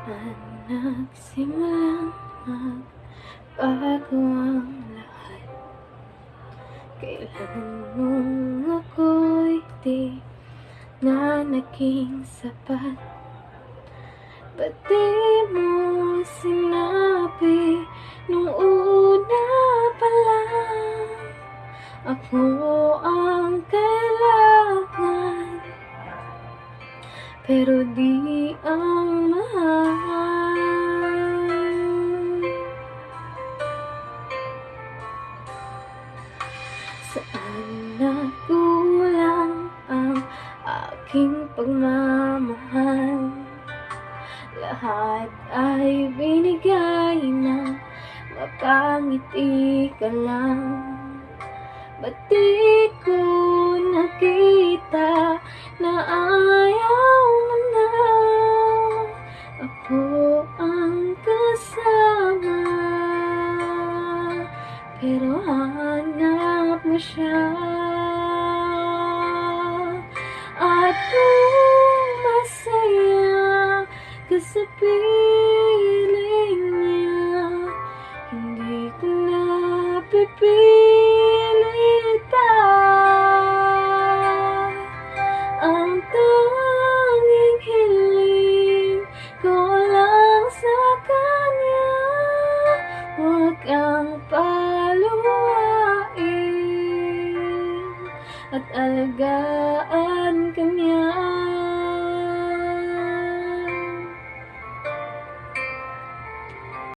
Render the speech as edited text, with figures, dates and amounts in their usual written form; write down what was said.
Saan nagsimulang magbago ang lahat? Kailan nung ako'y di na naging sapat? Ba't di mo sinabi nung una pa lang ako ang kailangan, pero di ang mahal? Saan nagkulang ang aking pagmamahal? Lahat ay binigay na mapangiti ka lang. Ba't di ko nakita na ayaw mo na ako ang kasama? Pero hanap mo siya, at kung masaya ka sa piling niya, hindi ko na pipilit pa. Ang tanging hiling ko lang sa kanya, huwag kang paluwain at alagaan ka